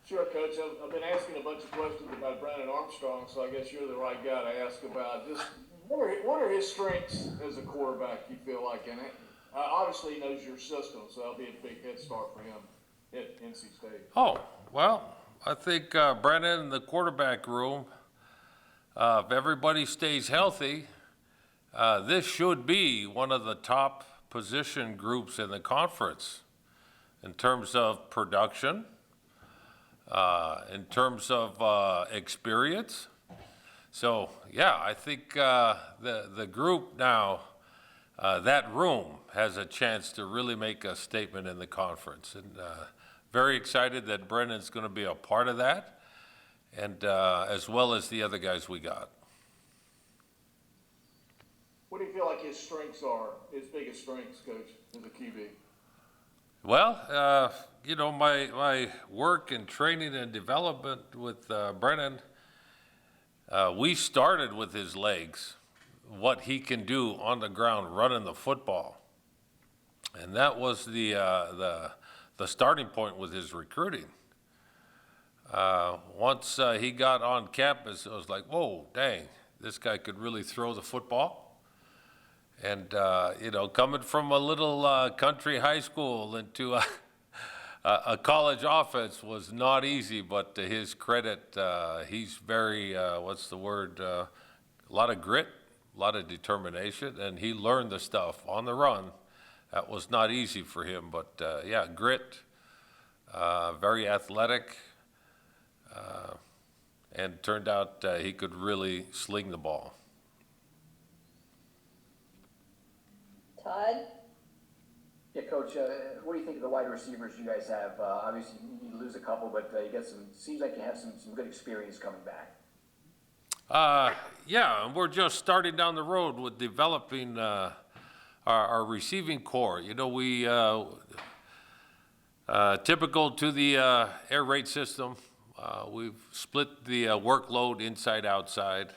Sure, Coach. I've been asking a bunch of questions about Brandon Armstrong, so I guess you're the right guy to ask about. Just what are his strengths as a quarterback, you feel like, in it? Obviously, he knows your system, so that'll be a big head start for him at NC State. Oh, well, I think Brandon in the quarterback room, if everybody stays healthy, this should be one of the top position groups in the conference in terms of production, in terms of experience. So, yeah, I think the group now, that room has a chance to really make a statement in the conference. And very excited that Brendan's going to be a part of that, and as well as the other guys we got. What do you feel like his strengths are, his biggest strengths, Coach, as a QB? Well, you know, my work and training and development with Brennan, we started with his legs, what he can do on the ground running the football. And that was the starting point with his recruiting. Once he got on campus, I was like, whoa, dang, this guy could really throw the football. And, you know, coming from a little country high school into a college offense was not easy, but to his credit, he's very, what's the word, a lot of grit, a lot of determination, and he learned the stuff on the run. That was not easy for him, but yeah, grit, very athletic, and turned out he could really sling the ball. Todd? Yeah, Coach, what do you think of the wide receivers you guys have? Obviously, you lose a couple, but you got some, seems like you have some good experience coming back. Yeah, and we're just starting down the road with developing our receiving core. You know, we, typical to the air raid system, we've split the workload inside-outside.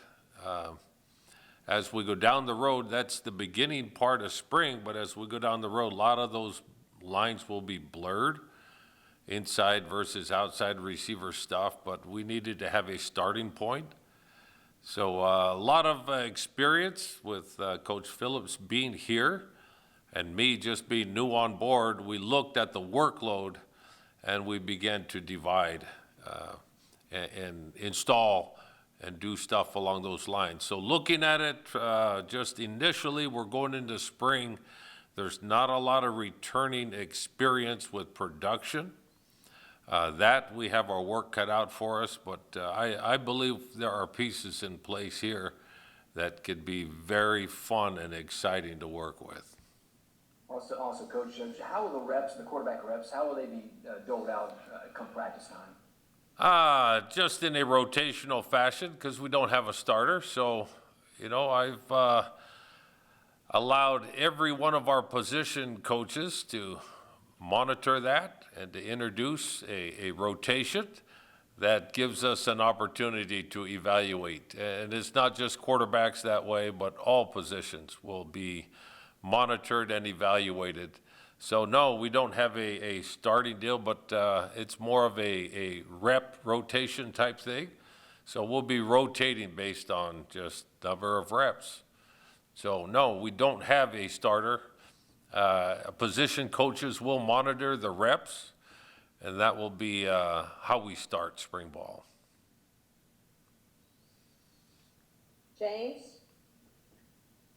As we go down the road, that's the beginning part of spring, but as we go down the road, a lot of those lines will be blurred, inside versus outside receiver stuff, but we needed to have a starting point. So a lot of experience with Coach Phillips being here and me just being new on board. We looked at the workload and we began to divide and install and do stuff along those lines. So looking at it, just initially, we're going into spring. There's not a lot of returning experience with production. That we have our work cut out for us, but I believe there are pieces in place here that could be very fun and exciting to work with. Also, Coach, how will the reps, the quarterback reps, how will they be doled out come practice time? Just in a rotational fashion, because we don't have a starter. So, you know, I've allowed every one of our position coaches to monitor that and to introduce a rotation that gives us an opportunity to evaluate. And it's not just quarterbacks that way, but all positions will be monitored and evaluated. So no, we don't have a starting deal, but it's more of a rep rotation type thing. So we'll be rotating based on just number of reps. So no, we don't have a starter. Position coaches will monitor the reps, and that will be how we start spring ball. James?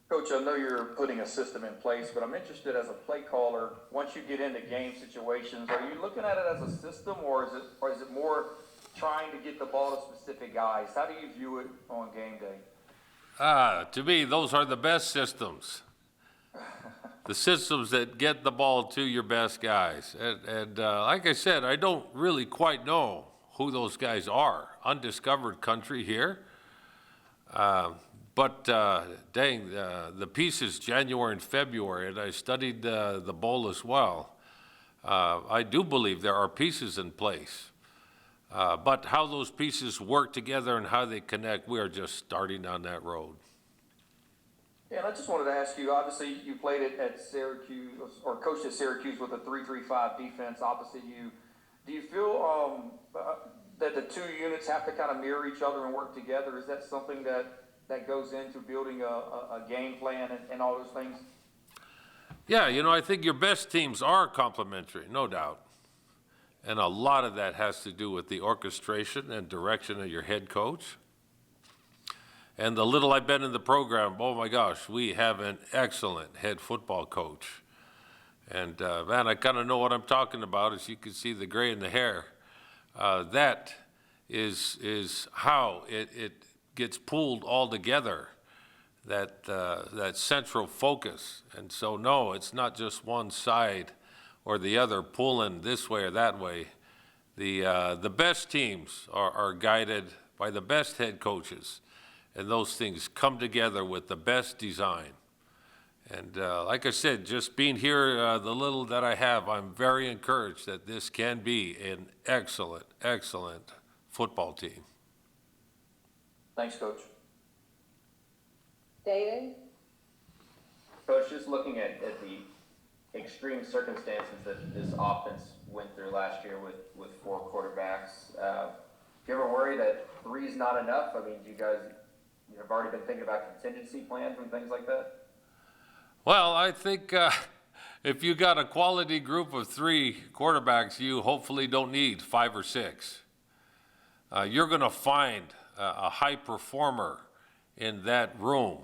Coach, I know you're putting a system in place, but I'm interested as a play caller, once you get into game situations, are you looking at it as a system, or is it more trying to get the ball to specific guys? How do you view it on game day? To me, those are the best systems. The systems that get the ball to your best guys. And like I said, I don't really quite know who those guys are. Undiscovered country here. But dang, the pieces January and February, and I studied the bowl as well. I do believe there are pieces in place. But how those pieces work together and how they connect, we are just starting on that road. Yeah, and I just wanted to ask you, obviously you played it at Syracuse, or coached at Syracuse with a 3-3-5 defense opposite you. Do you feel two units have to kind of mirror each other and work together? Is that something that goes into building a game plan and all those things? Yeah, I think your best teams are complementary, no doubt. And a lot of that has to do with the orchestration and direction of your head coach. And the little I've been in the program, oh my gosh, we have an excellent head football coach. And man, I kind of know what I'm talking about, as you can see the gray in the hair. That is how it gets pulled all together, that central focus. And so no, it's not just one side or the other pulling this way or that way. The best teams are guided by the best head coaches, and those things come together with the best design. And like I said, just being here, the little that I have, I'm very encouraged that this can be an excellent, excellent football team. Thanks, Coach. David? Coach, just looking at the extreme circumstances that this offense went through last year with four quarterbacks, do you ever worry that three is not enough? I mean, do you guys have already been thinking about contingency plans and things like that? Well, I think if you got a quality group of three quarterbacks, you hopefully don't need 5 or 6. You're going to find a high performer in that room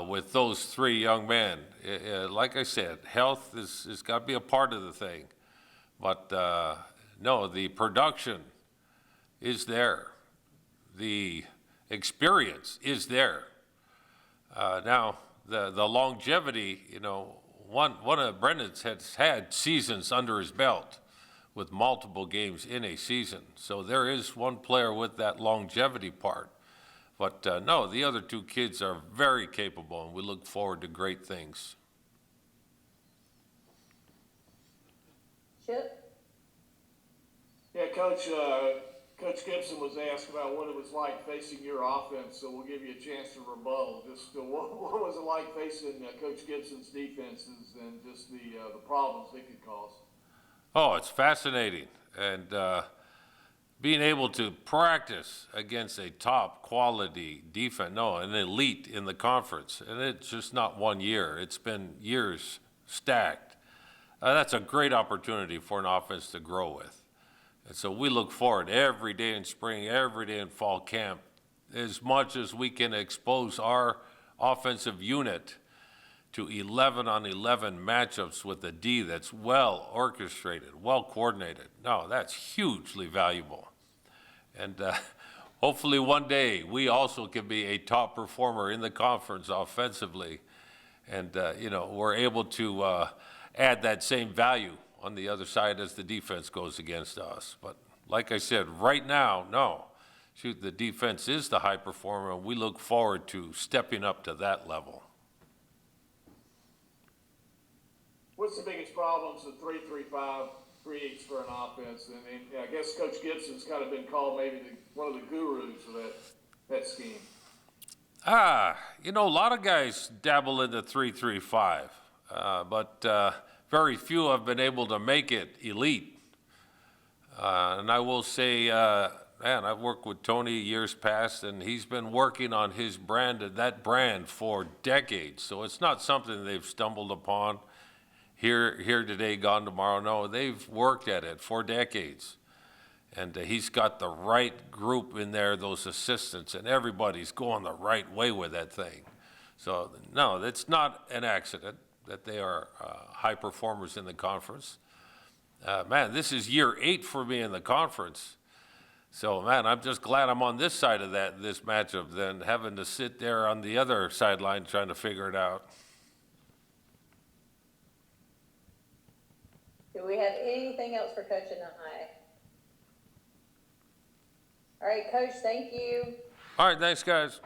with those 3 young men. Like I said, health is got to be a part of the thing. But no, the production is there. The experience is there. Now, the longevity, one of Brendan's has had seasons under his belt with multiple games in a season. So there is one player with that longevity part. But no, the other 2 kids are very capable, and we look forward to great things. Chip? Yeah, Coach Gibson was asked about what it was like facing your offense, so we'll give you a chance to rebuttal. Just what was it like facing Coach Gibson's defenses and just the problems they could cause? Oh, it's fascinating. And being able to practice against a top quality defense, an elite in the conference, and it's just not 1 year, it's been years stacked. That's a great opportunity for an offense to grow with. And so we look forward every day in spring, every day in fall camp, as much as we can expose our offensive unit to 11-on-11 matchups with a D that's well orchestrated, well coordinated. No, that's hugely valuable. And hopefully one day we also can be a top performer in the conference offensively. And, we're able to add that same value on the other side as the defense goes against us. But like I said, right now, no. Shoot, the defense is the high performer, and we look forward to stepping up to that level. What's the biggest problems the 3-3-5 creates for an offense? And I guess Coach Gibson's kind of been called maybe one of the gurus of that scheme. A lot of guys dabble into 3-3-5, but very few have been able to make it elite. And I will say, I've worked with Tony years past, and he's been working on his that brand for decades. So it's not something they've stumbled upon here today, gone tomorrow. No, they've worked at it for decades. And he's got the right group in there, those assistants, and everybody's going the right way with that thing. So, no, it's not an accident that they are high performers in the conference. Man, this is year 8 for me in the conference. So, man, I'm just glad I'm on this side of this matchup than having to sit there on the other sideline trying to figure it out. Do we have anything else for Coach Anae? All right, Coach, thank you. All right, thanks, guys.